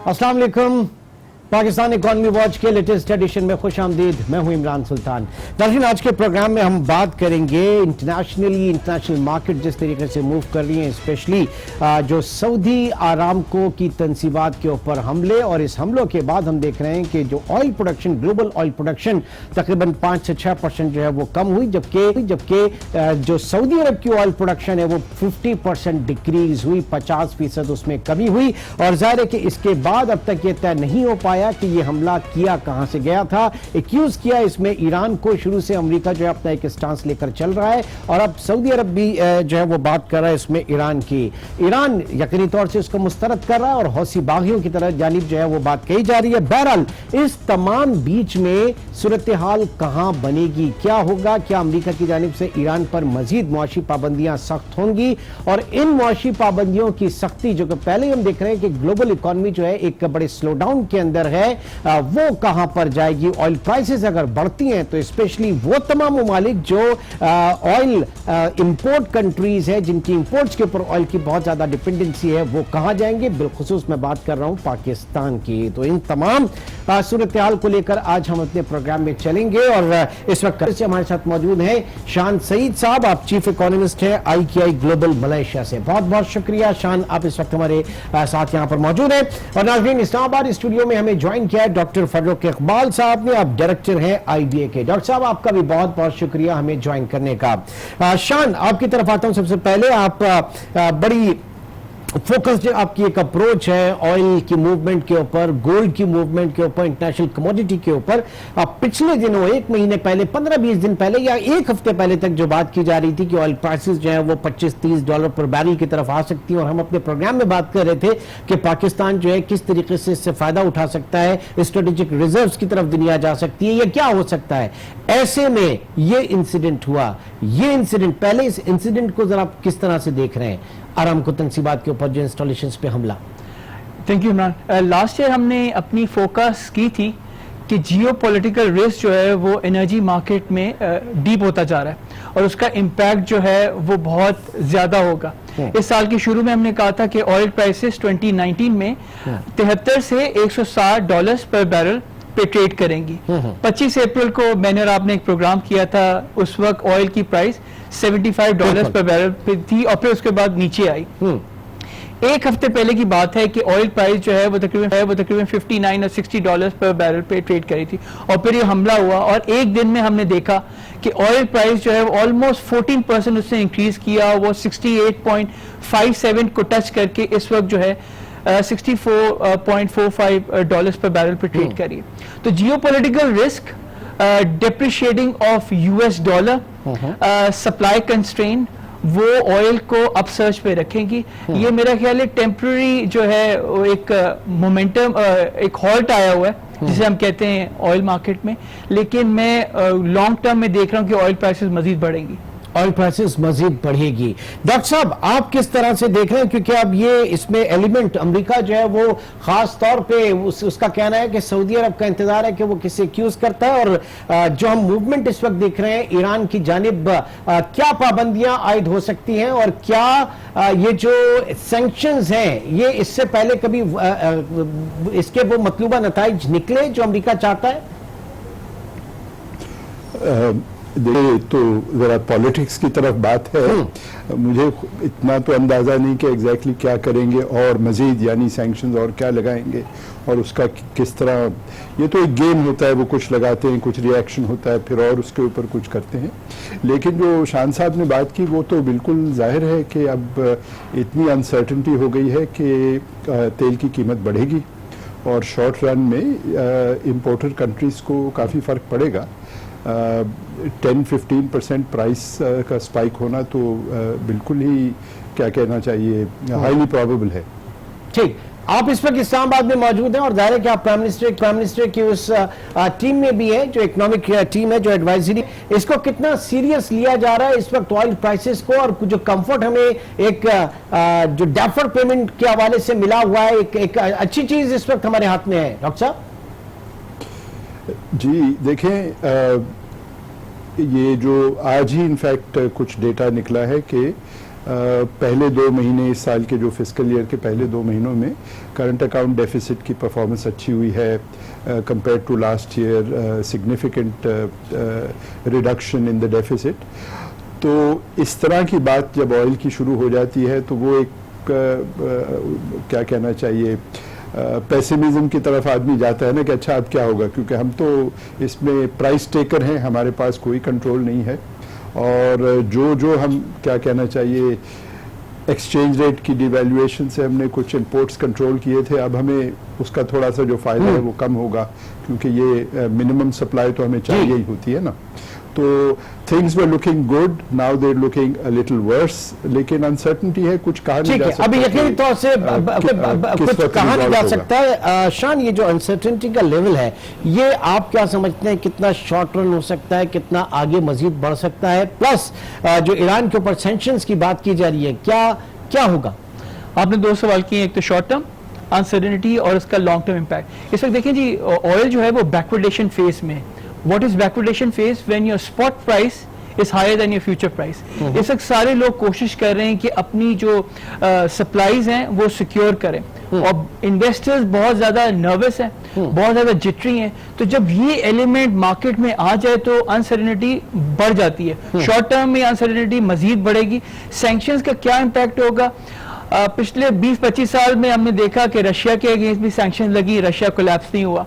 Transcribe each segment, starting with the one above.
अस्सलाम वालेकुम। Pakistan economy watch के लेटेस्ट एडिशन में खुश आमदीद। मैं हूं इमरान सुल्तान। दरअसल आज के प्रोग्राम में हम बात करेंगे इंटरनेशनल मार्केट जिस तरीके से मूव कर रही हैं, स्पेशली जो सऊदी आरामको की तंसीबात के ऊपर हमले, और इस हमलों के बाद हम देख रहे हैं कि जो oil production, global oil production तकरीबन 5 से 6% जो है वो कम हुई, जबकि जो सऊदी अरब की ऑयल प्रोडक्शन है वो 50% डिक्रीज हुई, 50% उसमें कमी हुई। और जाहिर है कि इसके बाद अब तक ये तय नहीं हो पाया कि ये हमला किया कहां से गया था। एक्यूज किया इसमें ईरान को, शुरू से अमेरिका जो है अपना एक स्टांस लेकर चल रहा है, और अब सऊदी अरब भी जो है वो बात कर रहा है इसमें ईरान की। ईरान यकीनी तौर से उसको मुस्तरद कर रहा है और हौसी बागियों की तरह जानिब जो है वो बात कही जा रही है। बहरहाल इस तमाम बीच में सूरत हाल कहां बनेगी, क्या होगा, क्या अमेरिका की जानिब से ईरान पर मजीद मुआशी पाबंदियां सख्त होंगी, और इन मुआशी पाबंदियों की सख्ती जो कि पहले हम देख रहे हैं कि ग्लोबल इकॉनमी जो है एक बड़े स्लो डाउन के अंदर है, वो कहां पर जाएगी। ऑयल प्राइसेस अगर बढ़ती हैं तो स्पेशली वो तमाम ममालिक जो ऑयल इंपोर्ट कंट्रीज है, जिनकी इंपोर्ट्स के ऊपर ऑयल की बहुत ज्यादा डिपेंडेंसी है, वो कहां जाएंगे। बिलखुसूस मैं बात कर रहा हूं पाकिस्तान की। तो इन तमाम सूरत हाल को लेकर आज हम अपने प्रोग्राम में चलेंगे, और इस वक्त से हमारे साथ मौजूद हैं शान सईद साहब। आप चीफ इकोनॉमिस्ट हैं IKI ग्लोबल मलेशिया से। बहुत बहुत शुक्रिया शान, आप इस वक्त हमारे साथ यहां पर मौजूद हैं। और नाज़रीन, इस्लामाबाद स्टूडियो में हमें ज्वाइन किया है डॉक्टर फर्रुख इकबाल साहब ने। आप डायरेक्टर हैं IBA के। डॉक्टर साहब, आपका भी बहुत बहुत शुक्रिया हमें ज्वाइन करने का। शान, आपकी तरफ आता हूं। सबसे पहले आप बड़ी फोकस्ड आपकी एक अप्रोच है ऑयल की मूवमेंट के ऊपर, गोल्ड की मूवमेंट के ऊपर, इंटरनेशनल कमोडिटी के ऊपर। पिछले दिनों, एक महीने पहले, 15-20 दिन पहले या एक हफ्ते पहले तक जो बात की जा रही थी कि ऑयल प्राइसेस जो है वो $25-30 पर बैरल की तरफ आ सकती है, और हम अपने प्रोग्राम में बात कर रहे थे कि पाकिस्तान जो है किस तरीके से इससे फायदा उठा सकता है, स्ट्रेटेजिक रिजर्व्स की तरफ दुनिया जा सकती है, या क्या हो सकता है। ऐसे में ये इंसिडेंट हुआ। ये इंसिडेंट, पहले इस इंसिडेंट को जरा किस तरह से देख रहे हैं, आरामको तंसीबात के ऊपर जो इंस्टॉलेशंस पे हमला। Thank you Imran. Last year हमने अपनी फोकस की थी कि जियोपॉलिटिकल रिस्क जो है वो एनर्जी मार्केट में डीप होता जा रहा है, और उसका इम्पैक्ट जो है वो बहुत ज्यादा होगा। इस साल के शुरू में हमने कहा था कि ऑयल प्राइसेस 2019 में 73 से $160 पर बैरल पे ट्रेड करेंगी। 25 अप्रैल को मैंने और आपने एक प्रोग्राम किया था, उस वक्त ऑयल की प्राइस $75 पर बैरल पे थी, और फिर उसके बाद नीचे आई। एक हफ्ते पहले की बात है कि ऑयल प्राइस जो है वो तकरीबन 59 और $60 पर बैरल पे ट्रेड करी थी, और फिर ये हमला हुआ, और एक दिन में हमने देखा कि ऑयल प्राइस जो है वो ऑलमोस्ट 14% उसने इंक्रीज किया, वो 68.57 को टच करके इस वक्त जो है $64.45 पर बैरल पे ट्रेड करी। तो geopolitical risk, depreciating of US dollar, supply constrain, वो ऑयल को अपसर्च पे रखेंगी। ये मेरा ख्याल है टेम्पररी जो है एक मोमेंटम, एक हॉल्ट आया हुआ है जिसे हम कहते हैं ऑयल मार्केट में, लेकिन मैं लॉन्ग टर्म में देख रहा हूँ कि ऑयल प्राइसेस मजीद बढ़ेंगी, ऑयल प्राइसेस मजीद बढ़ेगी। डॉक्टर साहब, आप किस तरह से देख रहे हैं, क्योंकि अब ये इसमें एलिमेंट अमेरिका जो है वो खास तौर पे उसका कहना है कि सऊदी अरब का इंतजार है कि वो किसे एक्यूज करता है, और जो हम मूवमेंट इस वक्त देख रहे हैं ईरान की जानिब, क्या पाबंदियां आयद हो सकती हैं, और क्या ये जो सैंक्शंस हैं ये इससे पहले कभी इसके वो मतलूबा नताइज निकले जो अमेरिका चाहता है। देखिए, तो जरा पॉलिटिक्स की तरफ बात है। मुझे इतना तो अंदाजा नहीं कि एग्जैक्टली क्या करेंगे और मजीद, यानी सैंक्शंस और क्या लगाएंगे, और उसका किस तरह। ये तो एक गेम होता है, वो कुछ लगाते हैं, कुछ रिएक्शन होता है, फिर और उसके ऊपर कुछ करते हैं। लेकिन जो शान साहब ने बात की वो तो बिल्कुल जाहिर है कि अब इतनी अनसर्टेनिटी हो गई है कि तेल की कीमत बढ़ेगी, और शॉर्ट रन में इम्पोर्टर कंट्रीज़ को काफ़ी फ़र्क पड़ेगा। 10-15% प्राइस का स्पाइक होना तो बिल्कुल ही, क्या कहना चाहिए, हाईली प्रोबेबल है। ठीक, आप इस वक्त इस्लामाबाद में मौजूद हैं, और जाहिर है कि आप प्राइम मिनिस्टर की उस टीम में भी है जो इकोनॉमिक टीम है, जो एडवाइजरी। इसको कितना सीरियस लिया जा रहा है इस वक्त ऑयल प्राइसेस को, और जो कंफर्ट हमें एक जो डेफर्ड पेमेंट के हवाले से मिला हुआ है, एक अच्छी चीज इस वक्त हमारे हाथ में है। डॉक्टर साहब जी देखें, ये जो आज ही इनफैक्ट कुछ डेटा निकला है कि पहले 2 महीने इस साल के जो फिस्कल ईयर के पहले 2 महीनों में करंट अकाउंट डेफिसिट की परफॉर्मेंस अच्छी हुई है compare to last year, significant reduction in the deficit. तो इस तरह की बात जब ऑयल की शुरू हो जाती है तो वो एक क्या कहना चाहिए, पेसिमिज्म की तरफ आदमी जाता है ना कि अच्छा अब क्या होगा, क्योंकि हम तो इसमें प्राइस टेकर हैं, हमारे पास कोई कंट्रोल नहीं है। और जो हम क्या कहना चाहिए, एक्सचेंज रेट की डिवैल्यूएशन से हमने कुछ इंपोर्ट्स कंट्रोल किए थे, अब हमें उसका थोड़ा सा जो फायदा है वो कम होगा, क्योंकि ये मिनिमम सप्लाई तो हमें चाहिए ही होती है ना। तो things were looking good, now they looking a little worse, लेकिन अनसर्टेनिटी है, कुछ कहा नहीं जा सकता। अभी यकीनी तौर से कुछ कहा नहीं जा सकता है। शान, ये जो अनसर्टेनिटी का लेवल है, ये आप क्या समझते हैं, कितना शॉर्ट रन हो सकता है, कितना आगे मजीद बढ़ सकता है? प्लस जो ईरान के ऊपर सैंक्शंस की बात की जा रही है, क्या होगा? आपने 2 सवाल किए, एक तो शॉर्ट टर्म अनसर्टेनिटी और इसका लॉन्ग टर्म इम्पैक्ट। इस वक्त देखें जी, ऑयल जो है वो बैकवर्डेशन फेज में। What is backwardation phase? When your spot price is higher than your future price. इस वक्त सारे लोग कोशिश कर रहे हैं कि अपनी जो सप्लाईज हैं वो सिक्योर करें, और इन्वेस्टर्स बहुत ज्यादा नर्वस हैं, बहुत ज्यादा जिटरी हैं। तो जब ये एलिमेंट मार्केट में आ जाए तो अनसर्टेनिटी बढ़ जाती है। शॉर्ट टर्म में अनसर्टेनिटी मजीद बढ़ेगी। सैंक्शंस का क्या इम्पैक्ट होगा? पिछले 20-25 साल में हमने देखा कि रशिया के अगेंस्ट भी सैंक्शन लगी, रशिया कोलैप्स नहीं हुआ।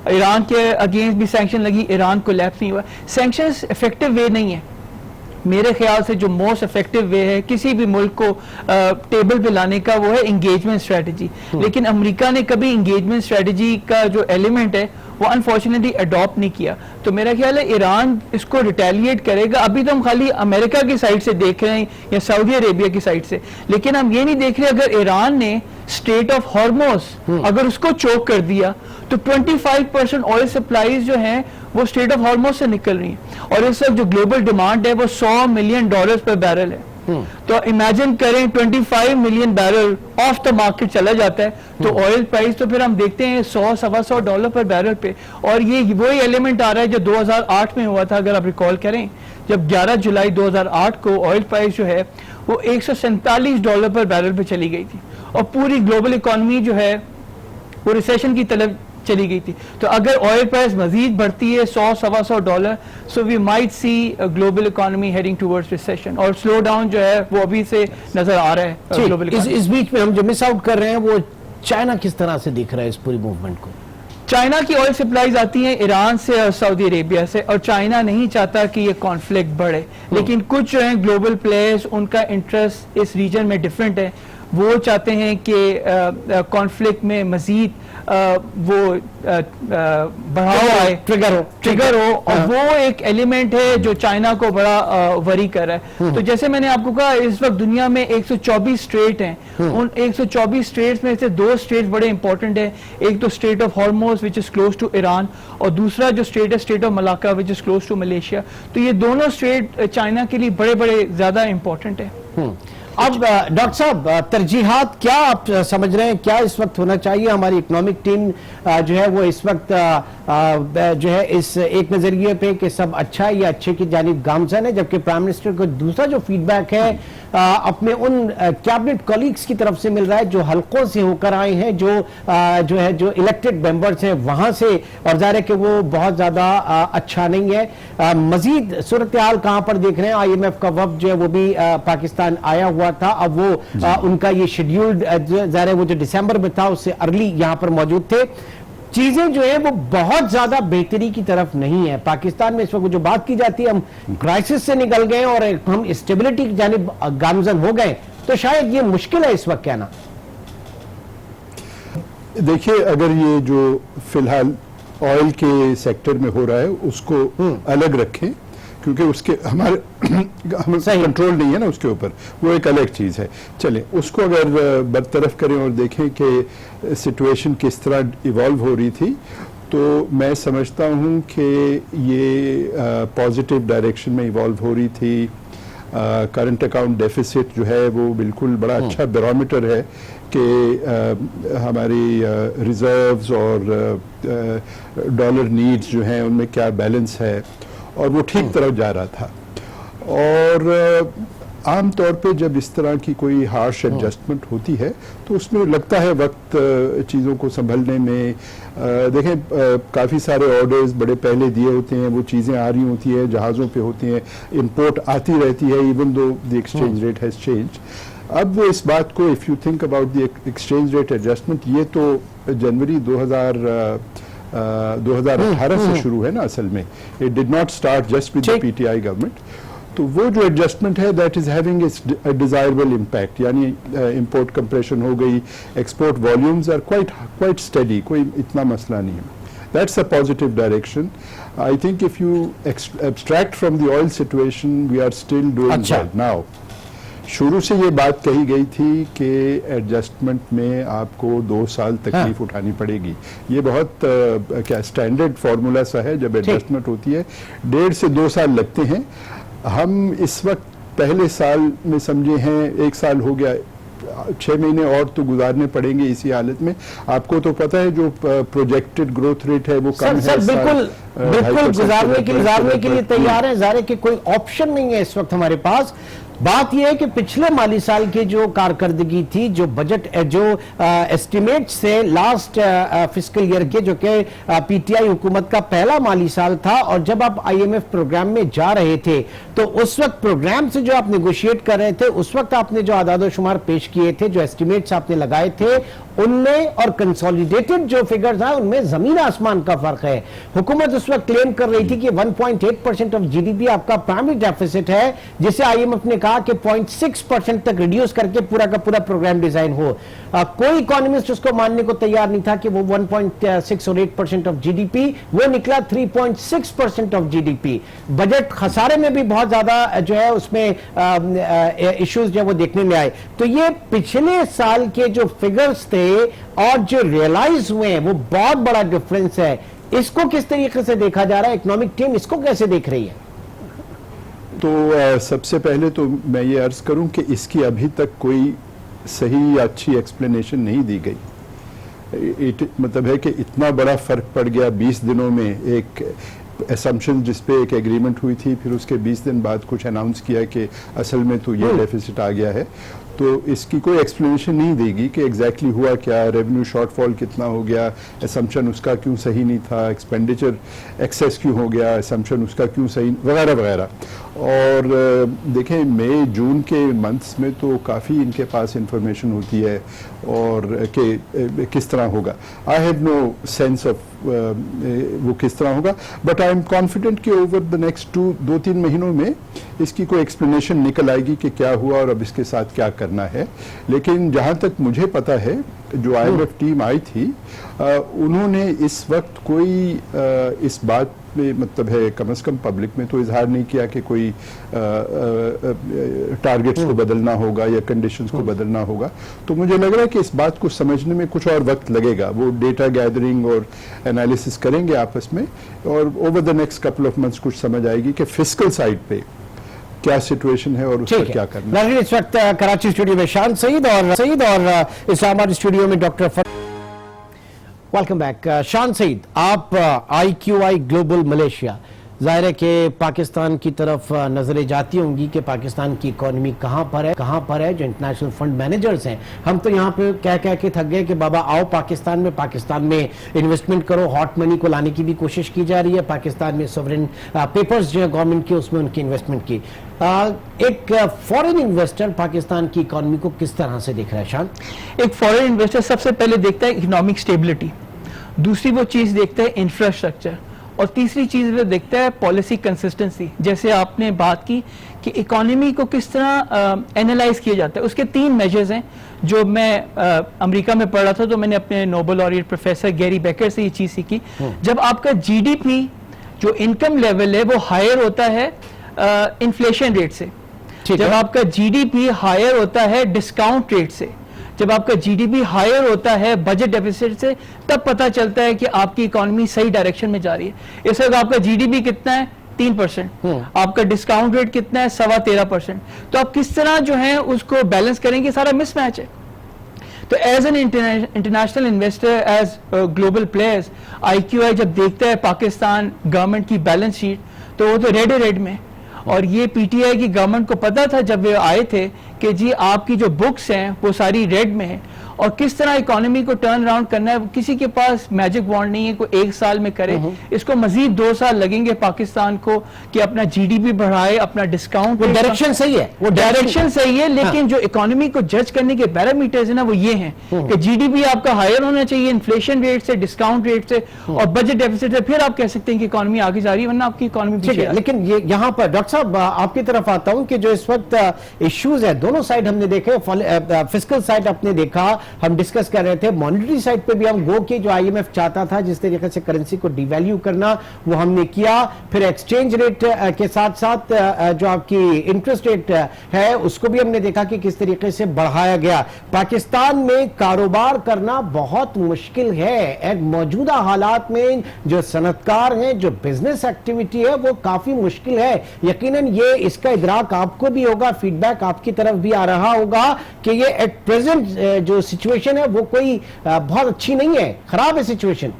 ईरान के अगेंस्ट भी सैंक्शन लगी, ईरान कोलैप्स नहीं हुआ। सैंक्शंस इफेक्टिव वे नहीं है। मेरे ख्याल से जो मोस्ट इफेक्टिव वे है किसी भी मुल्क को टेबल पे लाने का, वो है इंगेजमेंट स्ट्रेटजी। लेकिन अमेरिका ने कभी इंगेजमेंट स्ट्रेटजी का जो एलिमेंट है वो अनफॉर्चुनेटली अडॉप्ट नहीं किया। तो मेरा ख्याल है ईरान इसको रिटेलिएट करेगा। अभी तो हम खाली अमेरिका की साइड से देख रहे हैं या सऊदी अरेबिया की साइड से, लेकिन हम ये नहीं देख रहे अगर ईरान ने स्टेट ऑफ हॉर्मोज अगर उसको चोक कर दिया तो 25% ऑयल सप्लाईज जो हैं वो स्टेट ऑफ हॉर्मोज से निकल रही हैं, और इस वक्त जो ग्लोबल डिमांड है वो $100 मिलियन पर बैरल है। तो इमेजिन करें 25 million barrel of the market चला जाता है तो ऑयल प्राइस तो फिर हम देखते हैं $100-125 पर बैरल पे। और ये वही एलिमेंट आ रहा है जो 2008 में हुआ था। अगर आप रिकॉल करें, जब 11 जुलाई 2008 को ऑयल प्राइस जो है वो $147 पर बैरल पे चली गई थी, और पूरी ग्लोबल इकोनॉमी जो है वो रिसेशन की तरफ चली गई थी। तो अगर ऑयल प्राइस मजीद बढ़ती है $100-125, so we might see global economy heading towards recession, और स्लो डाउन जो है वो अभी से नजर आ रहा है ग्लोबल। इस बीच में हम जो मिस आउट कर रहे हैं वो चाइना किस तरह से देख रहा है इस पूरी मूवमेंट को? चाइना की ऑयल सप्लाईज आती हैं ईरान से और सऊदी अरेबिया से, और चाइना नहीं चाहता कि ये कॉन्फ्लिक्ट बढ़े। लेकिन कुछ जो हैं ग्लोबल प्लेयर्स, उनका इंटरेस्ट इस रीजन में डिफरेंट है। वो चाहते हैं कि कॉन्फ्लिक्ट में मजीद वो बढ़ावा आए, ट्रिगर हो, और वो एक एलिमेंट है जो चाइना को बड़ा वरी कर रहा है। तो जैसे मैंने आपको कहा, इस वक्त दुनिया में 124 स्टेट हैं। उन 124 स्टेट्स में से 2 स्टेट्स बड़े इंपॉर्टेंट है। एक तो strait of Hormuz which is close to Iran, और दूसरा जो स्टेट है strait of Malacca which is close to Malaysia. तो ये दोनों स्टेट चाइना के लिए बड़े बड़े ज्यादा इंपॉर्टेंट है। अब डॉक्टर साहब, तरजीहात क्या आप समझ रहे हैं, क्या इस वक्त होना चाहिए? हमारी इकोनॉमिक टीम जो है वो इस वक्त जो है इस एक नजरिए पे कि सब अच्छा है या अच्छे की जानिब गामजन है, जबकि प्राइम मिनिस्टर को दूसरा जो फीडबैक है अपने उन कैबिनेट कॉलीग्स की तरफ से मिल रहा है जो हल्कों से होकर आए हैं, जो इलेक्टेड मेंबर्स हैं वहां से, और जाहिर है कि वो बहुत ज्यादा अच्छा नहीं है। मजीद सूरत हाल कहां पर देख रहे हैं? IMF का वफ्द जो है वो भी पाकिस्तान आया हुआ था। अब वो उनका ये शेड्यूल्ड जाहिर है वो जो दिसंबर में था उससे अर्ली यहां पर मौजूद थे। चीजें जो है वो बहुत ज्यादा बेहतरी की तरफ नहीं है पाकिस्तान में। इस वक्त जो बात की जाती है, हम क्राइसिस से निकल गए और हम स्टेबिलिटी की जानिब गामजन हो गए, तो शायद ये मुश्किल है इस वक्त कहना। देखिए, अगर ये जो फिलहाल ऑयल के सेक्टर में हो रहा है उसको अलग रखें, क्योंकि उसके हमारे कंट्रोल नहीं है ना उसके ऊपर, वो एक अलग चीज़ है। चलें उसको अगर बरतरफ करें और देखें कि सिचुएशन किस तरह इवॉल्व हो रही थी, तो मैं समझता हूँ कि ये पॉजिटिव डायरेक्शन में इवॉल्व हो रही थी। करंट अकाउंट डेफिसिट जो है वो बिल्कुल बड़ा अच्छा बैरोमीटर है कि हमारी रिजर्व्स और डॉलर नीड्स जो हैं उनमें क्या बैलेंस है, और वो ठीक तरफ जा रहा था। और आम तौर पे जब इस तरह की कोई हार्श एडजस्टमेंट होती है तो उसमें लगता है वक्त चीज़ों को संभलने में। देखें काफ़ी सारे ऑर्डर्स बड़े पहले दिए होते हैं, वो चीज़ें आ रही होती है, जहाज़ों पे होती हैं, इंपोर्ट आती रहती है even though the exchange rate has change. अब वो इस बात को if you think about the exchange rate adjustment, ये तो जनवरी 2018 से शुरू है ना असल में, it did not start just with the PTI government. तो वो जो एडजस्टमेंट है that is having a desirable impact, यानी इंपोर्ट कंप्रेशन हो गई, export volumes are quite steady, कोई इतना मसला नहीं है। That's a positive direction. I think if you abstract from the oil situation we are still doing well now. शुरू से ये बात कही गई थी कि एडजस्टमेंट में आपको 2 साल तकलीफ उठानी पड़ेगी। ये बहुत क्या स्टैंडर्ड फार्मूला सा है, जब एडजस्टमेंट होती है 1.5 से 2 साल लगते हैं। हम इस वक्त पहले साल में समझे हैं, 1 साल हो गया, 6 महीने और तो गुजारने पड़ेंगे इसी हालत में। आपको तो पता है जो प्रोजेक्टेड ग्रोथ रेट है वो कम है। सर बिल्कुल गुजारने के लिए तैयार है, ज़ाहिर है कि कोई ऑप्शन नहीं है इस वक्त हमारे पास। बात यह है कि पिछले माली साल की जो कारकर्दगी थी, जो बजट जो एस्टिमेट से लास्ट फिस्कल ईयर के, जो कि पीटीआई हुकूमत का पहला माली साल था, और जब आप आईएमएफ प्रोग्राम में जा रहे थे तो उस वक्त प्रोग्राम से जो आप नेगोशिएट कर रहे थे, उस वक्त आपने जो आदाद शुमार पेश किए थे, जो एस्टिमेट्स आपने लगाए थे, उनमें और कंसोलिडेटेड जो फिगर्स हैं उनमें जमीन आसमान का फर्क है। हुकूमत उस वक्त क्लेम कर रही थी कि 1.8% ऑफ जीडीपी आपका प्राइमरी डेफिसिट है, जिसे आईएमएफ ने कहा कि 0.6% तक रिड्यूस करके पूरा का पूरा प्रोग्राम डिजाइन हो। कोई इकोनॉमिस्ट उसको मानने को तैयार नहीं था कि वो 1.6 और 8% ऑफ जीडीपी, वो निकला 3.6% ऑफ जीडीपी। बजट खसारे में भी बहुत ज्यादा जो है उसमें इश्यूज जो वो देखने में आए। तो ये पिछले साल के जो फिगर्स थे और जो रियलाइज हुए हैं, वो बहुत बड़ा डिफरेंस है। इसको किस तरीके से देखा जा रहा है, इकोनॉमिक टीम इसको कैसे देख रही है? तो सबसे पहले तो मैं ये अर्ज करूं कि इसकी अभी तक कोई सही या अच्छी एक्सप्लेनेशन नहीं दी गई। मतलब है कि इतना बड़ा फर्क पड़ गया 20 दिनों में। एक असम्पशन जिस पे एक एग्रीमेंट हुई थी, फिर उसके 20 दिन बाद कुछ अनाउंस किया कि असल में तो ये डेफिसिट आ गया है, तो इसकी कोई एक्सप्लेनेशन नहीं देगी कि एग्जैक्टली हुआ क्या, रेवेन्यू शॉर्टफॉल कितना हो गया, असम्पशन उसका क्यों सही नहीं था, एक्सपेंडिचर एक्सेस क्यों हो गया, असम्पशन उसका क्यों सही, वगैरह वगैरह। और देखें मई जून के मंथ्स में तो काफ़ी इनके पास इंफॉर्मेशन होती है और कि किस तरह होगा। I have no sense of वो किस तरह होगा, बट आई एम कॉन्फिडेंट कि ओवर द नेक्स्ट 2-3 महीनों में इसकी कोई एक्सप्लेनेशन निकल आएगी कि क्या हुआ और अब इसके साथ क्या करना है। लेकिन जहाँ तक मुझे पता है, जो आईएमएफ टीम आई थी उन्होंने इस वक्त कोई इस बात में, मतलब है कम से कम पब्लिक में तो इजहार नहीं किया कि कोई टारगेट्स को बदलना होगा या कंडीशंस को बदलना होगा। तो मुझे लग रहा है कि इस बात को समझने में कुछ और वक्त लगेगा। वो डेटा गैदरिंग और एनालिसिस करेंगे आपस में, और over the next couple of months कुछ समझ आएगी कि फिस्कल साइड पे क्या सिचुएशन है और उसका क्या करना है। इस वक्त कराची स्टूडियो में शान सईद और इस्लामाबाद स्टूडियो में डॉक्टर। वेलकम बैक शान सईद, आप IQI ग्लोबल मलेशिया, जाहिर है कि पाकिस्तान की तरफ नजरें जाती होंगी कि पाकिस्तान की इकोनॉमी कहाँ पर है। जो इंटरनेशनल फंड मैनेजर्स हैं, हम तो यहाँ पे कह के थक गए कि बाबा आओ पाकिस्तान में इन्वेस्टमेंट करो। हॉट मनी को लाने की भी कोशिश की जा रही है। पाकिस्तान में सॉवरेन पेपर्स जो है गवर्नमेंट के, उसमें उनकी इन्वेस्टमेंट की। एक फॉरेन इन्वेस्टर पाकिस्तान की इकोनॉमी को किस तरह से देख रहा है शान? एक फॉरेन इन्वेस्टर सबसे पहले देखता है इकोनॉमिक स्टेबिलिटी, दूसरी वो चीज देखता है इंफ्रास्ट्रक्चर, और तीसरी चीज वो देखता है पॉलिसी कंसिस्टेंसी। जैसे आपने बात की कि इकोनॉमी को किस तरह एनालाइज किया जाता है, उसके 3 मेजर्स हैं। जो मैं अमेरिका में पढ़ रहा था तो मैंने अपने Nobel laureate professor Gary baker से ये चीज सीखी। जब आपका जीडीपी जो इनकम लेवल है वो हायर होता है इन्फ्लेशन रेट से, जब आपका जीडीपी हायर होता है डिस्काउंट रेट से, जब आपका जीडीपी हायर होता है बजट डेफिसिट से, तब पता चलता है कि आपकी इकोनॉमी सही डायरेक्शन में जा रही है। इस वक्त आपका जीडीपी कितना है? 3%। आपका डिस्काउंट रेट कितना है? 13.25%। तो आप किस तरह जो है उसको बैलेंस करेंगे? सारा मिसमैच है। तो as an international investor, as global players, IQI जब देखता है पाकिस्तान गवर्नमेंट की बैलेंस शीट, तो वो तो रेड में, और ये पीटीआई की गवर्नमेंट को पता था जब वे आए थे कि जी आपकी जो बुक्स हैं वो सारी रेड में है और किस तरह इकोनॉमी को टर्न अराउंड करना है। किसी के पास मैजिक वॉन्ड नहीं है कोई 1 साल में करे, इसको मजीद 2 साल लगेंगे पाकिस्तान को कि अपना जीडीपी बढ़ाए, अपना डिस्काउंट। वो डायरेक्शन सही है, वो डायरेक्शन सही है, लेकिन जो इकोनॉमी को जज करने के पैरामीटर्स है ना वो ये हैं कि जीडीपी आपका हायर होना चाहिए इन्फ्लेशन रेट से, डिस्काउंट रेट से और बजट डेफिसिट से, फिर आप कह सकते हैं कि इकोनॉमी आगे जा रही है, वरना आपकी इकोनॉमी पीछे है। लेकिन ये यहाँ पर डॉक्टर साहब आपकी तरफ आता हूं कि जो इस वक्त इश्यूज है दोनों साइड हमने देखे, फिस्कल साइड आपने देखा, हम डिस्कस कर रहे थे, मॉनेटरी साइड पे भी हम गो कि जो आईएमएफ चाहता था जिस तरीके से करेंसी को डिवैल्यू करना वो हमने किया, फिर एक्सचेंज रेट के साथ साथ जो आपकी इंटरेस्ट रेट है उसको भी हमने देखा कि किस तरीके से बढ़ाया गया। पाकिस्तान में कारोबार करना बहुत मुश्किल है, मौजूदा हालात में जो सनतकार हैं, जो बिजनेस एक्टिविटी है वो काफी मुश्किल है। यकीनन ये इसका इदराक आपको भी होगा, फीडबैक आपकी तरफ भी आ रहा होगा कि ये एट प्रेजेंट जो सिचुएशन है वो कोई बहुत अच्छी नहीं है, खराब है सिचुएशन।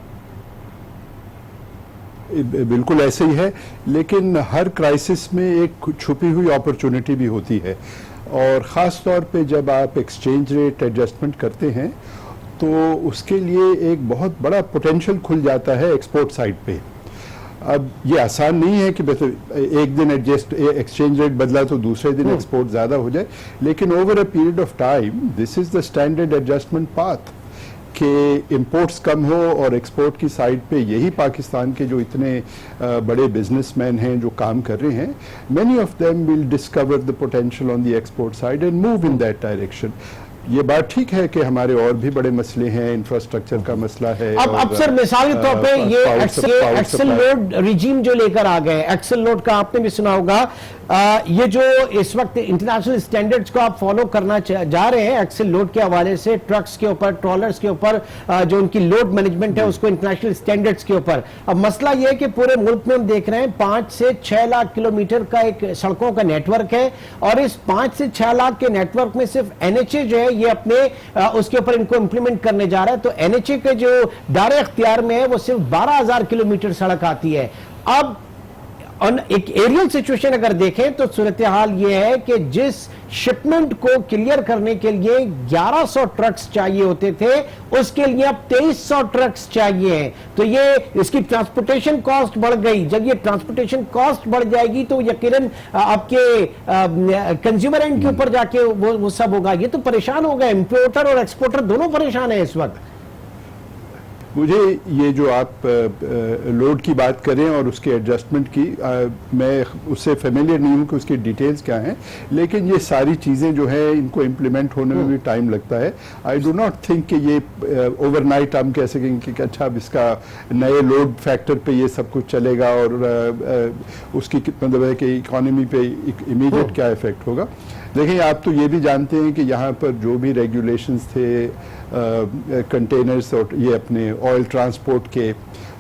बिल्कुल ऐसे ही है, लेकिन हर क्राइसिस में एक छुपी हुई अपॉर्चुनिटी भी होती है और ख़ास तौर पे जब आप एक्सचेंज रेट एडजस्टमेंट करते हैं तो उसके लिए एक बहुत बड़ा पोटेंशियल खुल जाता है एक्सपोर्ट साइड पे। अब ये आसान नहीं है कि एक दिन एक्सचेंज रेट बदला तो दूसरे दिन एक्सपोर्ट ज़्यादा हो जाए, लेकिन over a period of time this is the standard adjustment path कि इंपोर्ट्स कम हो और एक्सपोर्ट की साइड पे यही पाकिस्तान के जो इतने बड़े बिजनेसमैन हैं जो काम कर रहे हैं, many of them will discover the potential on the export side and move in that direction. ये बात ठीक है कि हमारे और भी बड़े मसले हैं, इंफ्रास्ट्रक्चर का मसला है। अब सर मिसाल के तौर पे ये एक्सेल लोड रिजीम जो लेकर आ गए, एक्सेल लोड का आपने भी सुना होगा, ये जो इस वक्त इंटरनेशनल स्टैंडर्ड्स को आप फॉलो करना जा रहे हैं एक्सेल लोड के हवाले से, ट्रक्स के ऊपर, ट्रॉलर्स के ऊपर, जो उनकी लोड मैनेजमेंट है उसको इंटरनेशनल स्टैंडर्ड्स के ऊपर। अब मसला ये है कि पूरे मुल्क में हम देख रहे हैं 5 से 6 लाख किलोमीटर का एक सड़कों का नेटवर्क है और इस 5 से 6 लाख के नेटवर्क में सिर्फ एनएचए जो है ये अपने उसके ऊपर इनको इंप्लीमेंट करने जा रहा है। तो एनएचए के जो दायरे इख्तियार में है वो सिर्फ 12,000 किलोमीटर सड़क आती है। अब एक एरियल सिचुएशन अगर देखें तो सूरत हाल यह है कि जिस शिपमेंट को क्लियर करने के लिए 1100 ट्रक्स चाहिए होते थे उसके लिए अब 2300 ट्रक्स चाहिए। तो ये इसकी ट्रांसपोर्टेशन कॉस्ट बढ़ गई। जब ये ट्रांसपोर्टेशन कॉस्ट बढ़ जाएगी तो यकीनन आपके कंज्यूमर एंड के ऊपर जाके वो सब होगा। ये तो परेशान हो गए, इंपोर्टर और एक्सपोर्टर दोनों परेशान है इस वक्त। मुझे ये जो आप लोड की बात करें और उसके एडजस्टमेंट की, मैं उससे फेमिलियर नहीं हूँ कि उसकी डिटेल्स क्या हैं, लेकिन ये सारी चीज़ें जो है इनको इम्प्लीमेंट होने में भी टाइम लगता है। आई डू नॉट थिंक कि ये ओवरनाइट हम कह सकेंगे कि अच्छा अब इसका नए लोड फैक्टर पे ये सब कुछ चलेगा और उसकी मतलब है कि इकॉनमी पे इमीडिएट क्या इफेक्ट होगा। देखिए आप तो ये भी जानते हैं कि यहाँ पर जो भी रेगुलेशंस थे कंटेनर्स और ये अपने ऑयल ट्रांसपोर्ट के,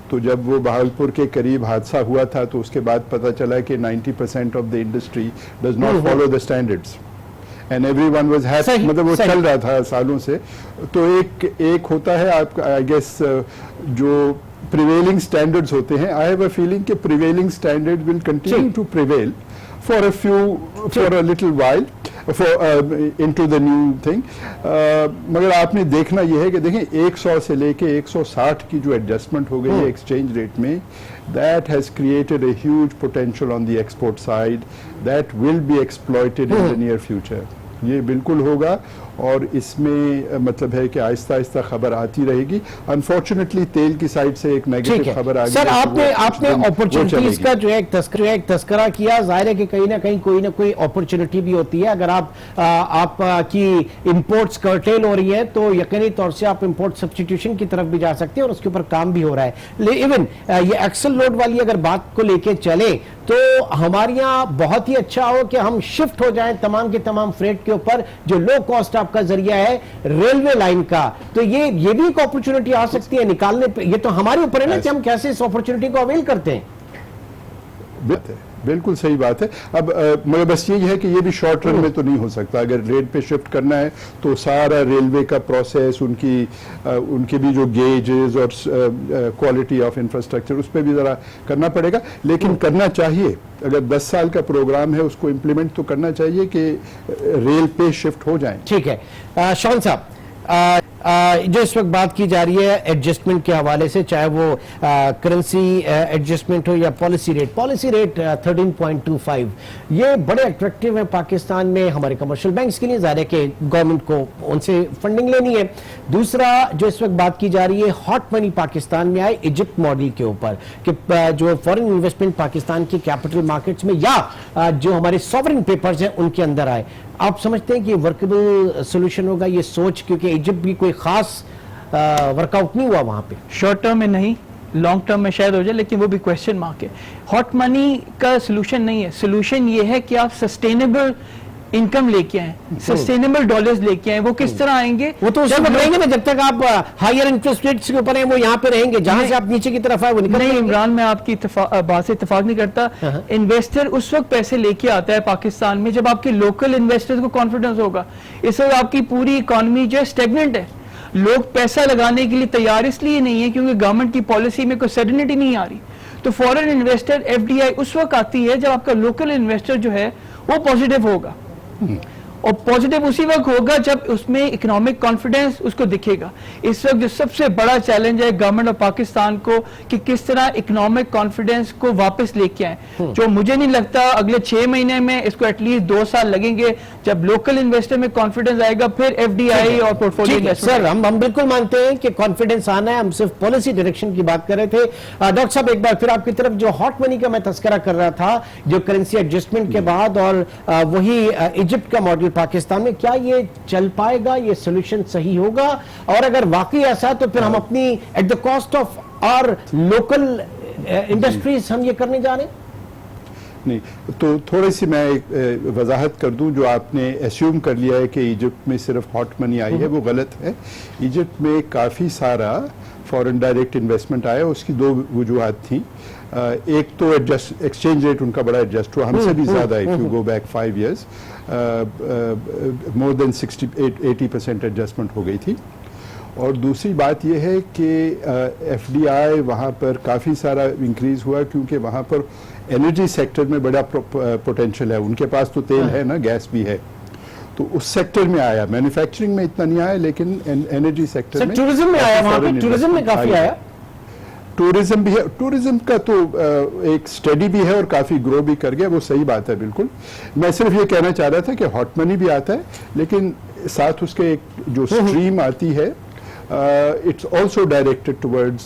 तो जब वो बहावलपुर के करीब हादसा हुआ था तो उसके बाद पता चला कि 90% of the industry does not follow the standards and everyone was happy, मतलब वो चल रहा था सालों से। तो एक होता है आपका आई गेस जो प्रिवेलिंग स्टैंडर्ड्स होते हैं। आई हैव अ फीलिंग कि prevailing standard will continue to prevail for a little while into the new thing। मगर आपने देखना यह है कि देखें 100 से लेके 160 की जो एडजस्टमेंट हो गई है एक्सचेंज रेट में, that has created a huge potential on the export side that will be exploited in the near future। ये बिल्कुल होगा और इसमें मतलब है कि आहिस्ता आहिस्ता खबर आती रहेगी। अनफॉर्चुनेटली तेल की साइड से एक नेगेटिव खबर आ गई। सर आपने अपॉर्चुनिटीज का जो एक तस्करा किया, जाहिर है कि कहीं ना कहीं कोई ना कोई अपॉर्चुनिटी भी होती है। अगर आप की इंपोर्ट्स कर्टेल हो रही है तो यकीनी तौर से आप इंपोर्ट सब्स्टिट्यूशन की तरफ भी जा सकते हैं और उसके ऊपर काम भी हो रहा है। इवन ये एक्सेल लोड वाली अगर बात को लेके चले तो हमारे यहाँ बहुत ही अच्छा हो कि हम शिफ्ट हो जाएं तमाम के तमाम फ्रेट के ऊपर जो लो कॉस्ट आपका जरिया है रेलवे लाइन का। तो ये भी एक अपॉर्चुनिटी आ सकती है निकालने पे। ये तो हमारे ऊपर है ना कि हम कैसे इस अपॉर्चुनिटी को अवेल करते हैं। बिल्कुल सही बात है। अब मगर बस यही है कि ये भी शॉर्ट रन में तो नहीं हो सकता। अगर रेल पे शिफ्ट करना है तो सारा रेलवे का प्रोसेस, उनके भी जो गेजेस और क्वालिटी ऑफ इंफ्रास्ट्रक्चर, उस पर भी ज़रा करना पड़ेगा। लेकिन करना चाहिए, अगर 10 साल का प्रोग्राम है उसको इम्प्लीमेंट तो करना चाहिए कि रेल पे शिफ्ट हो जाए। ठीक है शौन साहब, जो इस वक्त बात की जा रही है एडजस्टमेंट के हवाले से, चाहे वो करेंसी एडजस्टमेंट हो या पॉलिसी रेट 13.25, ये बड़े अट्रैक्टिव है पाकिस्तान में हमारे कमर्शियल बैंक्स के लिए। ज़ाहिर है कि गवर्नमेंट को उनसे फंडिंग लेनी है। दूसरा जो इस वक्त बात की जा रही है, हॉट मनी पाकिस्तान में आए इजिप्ट मॉडल के ऊपर कि जो फॉरेन इन्वेस्टमेंट पाकिस्तान की कैपिटल मार्केट्स में या जो हमारे सॉवरेन पेपर्स हैं उनके अंदर आए। आप समझते हैं कि वर्केबल सोल्यूशन होगा ये सोच, क्योंकि इजिप्ट भी कोई खास वर्कआउट नहीं हुआ वहां पे? शॉर्ट टर्म में नहीं, लॉन्ग टर्म में शायद हो जाए, लेकिन वो भी क्वेश्चन मार्क है। हॉट मनी का सोल्यूशन नहीं है। सोल्यूशन ये है कि आप सस्टेनेबल इनकम लेके आए, सस्टेनेबल डॉलर्स लेके आए। वो किस तरह आएंगे? वो तो जब रहेंगे ना, जब तक आप हायर इंटरेस्ट रेट्स के ऊपर हैं वो यहाँ पे रहेंगे, जहां से आप नीचे की तरफ आए वो निकल नहीं। इमरान, मैं आपकी बात से इत्तेफाक नहीं करता। इन्वेस्टर उस वक्त पैसे लेके आता है पाकिस्तान में जब आपके लोकल इन्वेस्टर्स को कॉन्फिडेंस होगा। इस वक्त आपकी पूरी इकोनॉमी जो है स्टेगनेंट है। लोग पैसा लगाने के लिए तैयार इसलिए नहीं है क्योंकि गवर्नमेंट की पॉलिसी में कोई सर्टेनिटी नहीं आ रही। तो फॉरेन इन्वेस्टर FDI उस वक्त आती है जब आपका लोकल इन्वेस्टर जो है वो पॉजिटिव होगा, और पॉजिटिव उसी वक्त होगा जब उसमें इकोनॉमिक कॉन्फिडेंस उसको दिखेगा। इस वक्त जो सबसे बड़ा चैलेंज है गवर्नमेंट ऑफ पाकिस्तान को कि किस तरह इकोनॉमिक कॉन्फिडेंस को वापस लेके आए, जो मुझे नहीं लगता अगले 6 महीने में, इसको एटलीस्ट 2 साल लगेंगे। जब लोकल इन्वेस्टर में कॉन्फिडेंस आएगा फिर FDI और पोर्टफोलियो इन्वेस्टमेंट। सर, हम बिल्कुल मानते हैं कि कॉन्फिडेंस आना है, हम सिर्फ पॉलिसी डायरेक्शन की बात कर रहे थे। डॉक्टर साहब, एक बार फिर आपकी तरफ, जो हॉट मनी का मैं तस्करा कर रहा था, जो करेंसी एडजस्टमेंट के बाद और वही इजिप्ट का मॉडल पाकिस्तान में, क्या ये चल पाएगा? ये सोल्यूशन सही होगा? और अगर वाकई ऐसा तो फिर हम अपनी at the cost of our local industries हम ये करने जा रहे हैं? नहीं, तो थोड़ी सी मैं एक वजाहत कर दूं। जो आपने एस्यूम कर लिया है कि इजिप्ट में सिर्फ हॉट मनी आई है, वो गलत है। इजिप्ट में काफ़ी सारा फॉरेन डायरेक्ट इन्वेस्टमेंट आया। उसकी 2 वजूहत थी। एक तो एक्सचेंज रेट उनका बड़ा एडजस्ट हुआ, हमसे भी ज़्यादा। If you go back 5 years more than 60-80% adjustment हो गई थी। और दूसरी बात यह है कि FDI वहाँ पर काफ़ी सारा इंक्रीज़ हुआ क्योंकि वहाँ पर एनर्जी सेक्टर में बड़ा पोटेंशियल है। उनके पास तो तेल है ना, गैस भी है, तो उस सेक्टर में आया। मैन्युफैक्चरिंग में इतना नहीं आया, लेकिन एनर्जी सेक्टर में, टूरिज्म में आया। वहाँ पे टूरिज्म में काफ़ी आया। टूरिज्म भी है। टूरिज्म का तो एक स्टडी भी है और काफ़ी ग्रो भी कर गया, वो सही बात है बिल्कुल। मैं सिर्फ ये कहना चाह रहा था कि हॉट मनी भी आता है, लेकिन साथ उसके एक जो स्ट्रीम आती है, इट्स ऑल्सो डायरेक्टेड टुवर्ड्स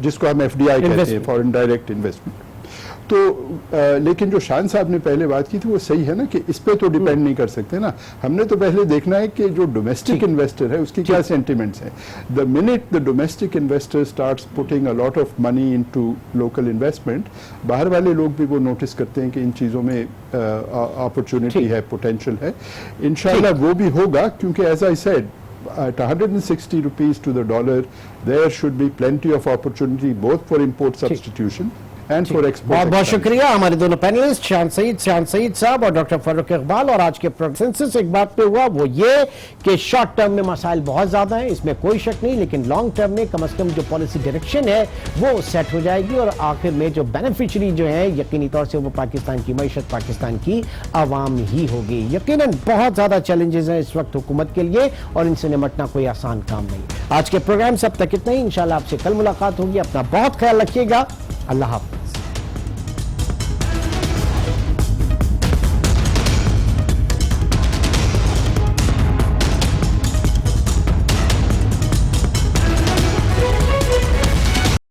जिसको हम FDI कहते हैं, फॉरेन डायरेक्ट इन्वेस्टमेंट। तो लेकिन जो शान साहब ने पहले बात की थी वो सही है ना, कि इस पे तो डिपेंड नहीं कर सकते ना। हमने तो पहले देखना है कि जो डोमेस्टिक इन्वेस्टर है उसकी क्या सेंटिमेंट्स हैं। The minute the domestic investor starts putting a lot of money into local investment, बाहर वाले लोग भी वो नोटिस करते हैं कि इन चीज़ों में अपॉर्चुनिटी है, पोटेंशियल है। इंशाल्लाह वो भी होगा, क्योंकि as I said, at 160 rupees to the dollar, there should be plenty of opportunity both for import substitution and for export. बहुत बहुत शुक्रिया हमारे दोनों पैनलिस्ट शान सईद साहब और डॉक्टर फारूक इकबाल। और आज के कंसेंसस एक बात पे हुआ, वो ये कि शॉर्ट टर्म में मसाइल बहुत ज्यादा हैं, इसमें कोई शक नहीं, लेकिन लॉन्ग टर्म में कम से कम जो पॉलिसी डायरेक्शन है वो सेट हो जाएगी और आखिर में जो बेनिफिशियरी जो है यकीनी तौर से वो पाकिस्तान की मईशत, पाकिस्तान की आवाम ही होगी। यकीनन बहुत ज्यादा चैलेंजेस हैं इस वक्त हुकूमत के लिए और इनसे निपटना कोई आसान काम नहीं। आज के प्रोग्राम से अब तक इतना ही। इंशाल्लाह आपसे कल मुलाकात होगी। अपना बहुत ख्याल रखिएगा। अल्लाह हाफ़िज़।